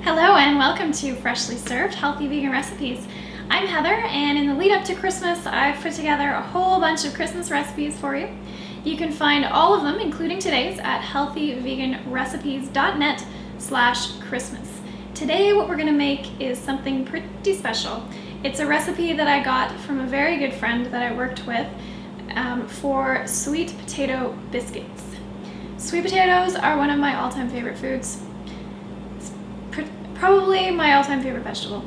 Hello and welcome to Freshly Served Healthy Vegan Recipes. I'm Heather, and in the lead up to Christmas, I've put together a whole bunch of Christmas recipes for you. You can find all of them, including today's, at healthyveganrecipes.net/Christmas. Today, what we're gonna make is something pretty special. It's a recipe that I got from a very good friend that I worked with for sweet potato biscuits. Sweet potatoes are one of my all-time favorite foods. Probably my all-time favorite vegetable.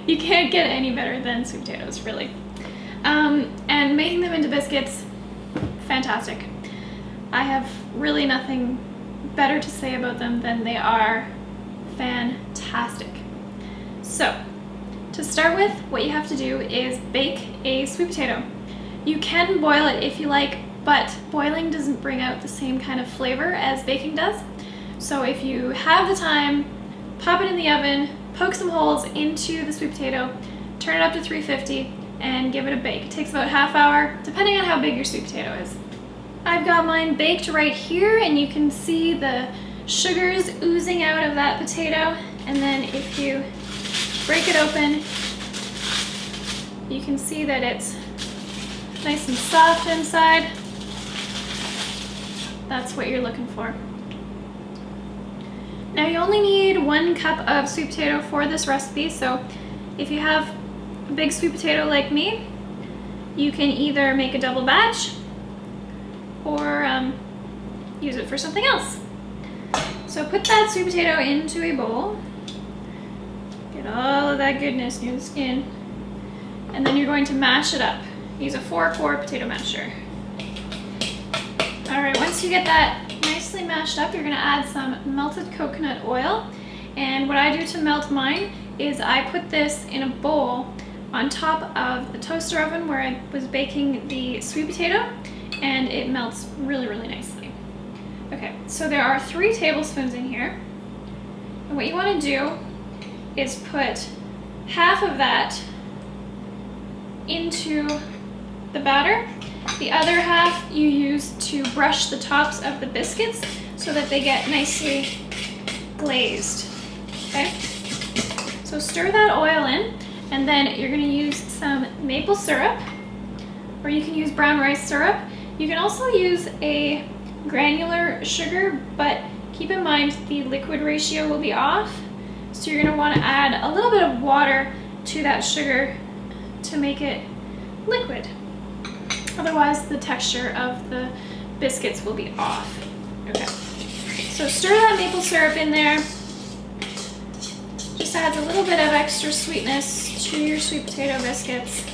You can't get any better than sweet potatoes, really. And making them into biscuits, fantastic. I have really nothing better to say about them than they are fantastic. So, to start with, what you have to do is bake a sweet potato. You can boil it if you like, but boiling doesn't bring out the same kind of flavor as baking does. So if you have the time, pop it in the oven, poke some holes into the sweet potato, turn it up to 350, and give it a bake. It takes about a half hour, depending on how big your sweet potato is. I've got mine baked right here, and you can see the sugars oozing out of that potato. And then if you break it open, you can see that it's nice and soft inside. That's what you're looking for. Now you only need 1 cup of sweet potato for this recipe, so if you have a big sweet potato like me, you can either make a double batch or use it for something else. So put that sweet potato into a bowl, get all of that goodness near the skin, and then you're going to mash it up. Use a fork or a potato masher. All right, once you get that nicely mashed up, you're gonna add some melted coconut oil. And what I do to melt mine is I put this in a bowl on top of the toaster oven where I was baking the sweet potato, and it melts really, really nicely. Okay, so there are 3 tablespoons in here. And what you wanna do is put half of that into the batter. The other half you use to brush the tops of the biscuits so that they get nicely glazed, okay? So stir that oil in, and then you're gonna use some maple syrup, or you can use brown rice syrup. You can also use a granular sugar, but keep in mind the liquid ratio will be off. So you're gonna wanna add a little bit of water to that sugar to make it liquid. Otherwise, the texture of the biscuits will be off. Okay, so stir that maple syrup in there. Just adds a little bit of extra sweetness to your sweet potato biscuits.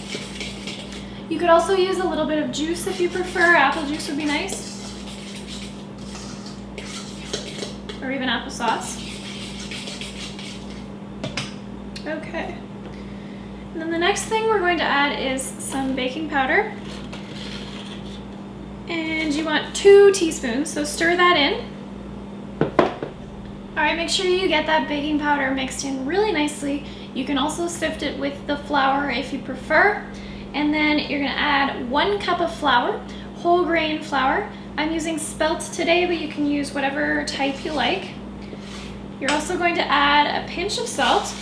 You could also use a little bit of juice if you prefer. Apple juice would be nice. Or even applesauce. Okay. And then the next thing we're going to add is some baking powder. And you want 2 teaspoons, so stir that in. All right, make sure you get that baking powder mixed in really nicely. You can also sift it with the flour if you prefer. And then you're gonna add 1 cup of flour, whole grain flour. I'm using spelt today, but you can use whatever type you like. You're also going to add a pinch of salt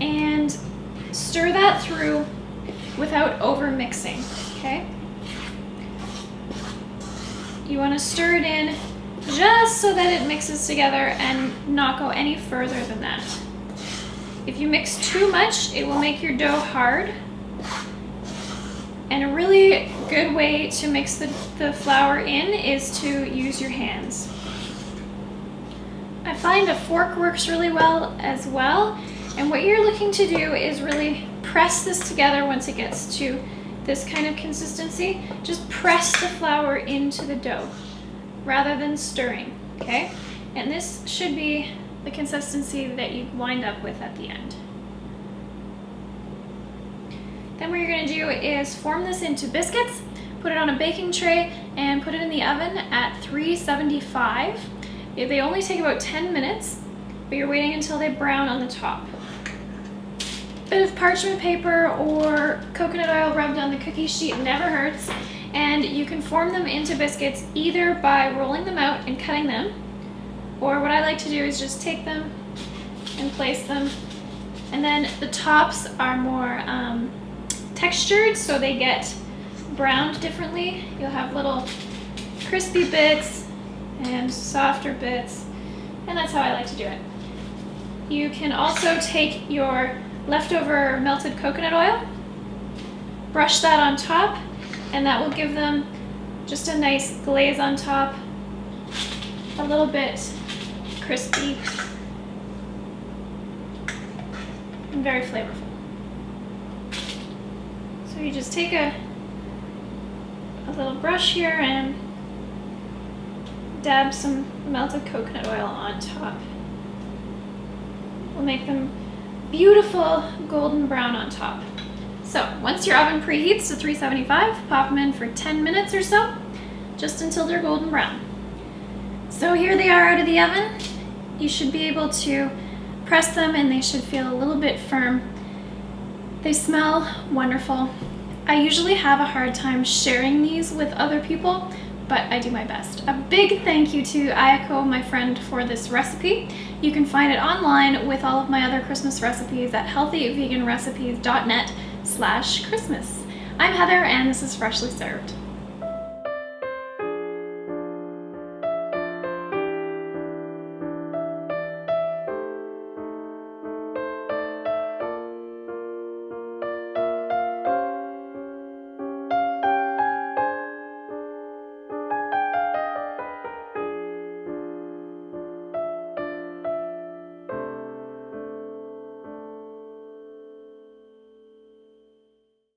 and stir that through without over mixing, okay? You want to stir it in just so that it mixes together and not go any further than that. If you mix too much, it will make your dough hard. And a really good way to mix the flour in is to use your hands. I find a fork works really well as well. And what you're looking to do is really press this together once it gets to this kind of consistency. Just press the flour into the dough rather than stirring, okay? And this should be the consistency that you wind up with at the end. Then what you're gonna do is form this into biscuits, put it on a baking tray, and put it in the oven at 375. They only take about 10 minutes, but you're waiting until they brown on the top. Bit of parchment paper or coconut oil rubbed on the cookie sheet never hurts, and you can form them into biscuits either by rolling them out and cutting them, Or what I like to do is just take them and place them. And then the tops are more textured, so they get browned differently. You'll have little crispy bits and softer bits, and that's how I like to do it. You can also take your leftover melted coconut oil, brush that on top, and that will give them just a nice glaze on top, a little bit crispy and very flavorful. So you just take a little brush here and dab some melted coconut oil on top. We'll make them beautiful golden brown on top. So once your oven preheats to 375, pop them in for 10 minutes or so, just until they're golden brown. So here they are out of the oven. You should be able to press them and they should feel a little bit firm. They smell wonderful. I usually have a hard time sharing these with other people, but I do my best. A big thank you to Ayako, my friend, for this recipe. You can find it online with all of my other Christmas recipes at healthyveganrecipes.net/Christmas. I'm Heather and this is Freshly Served.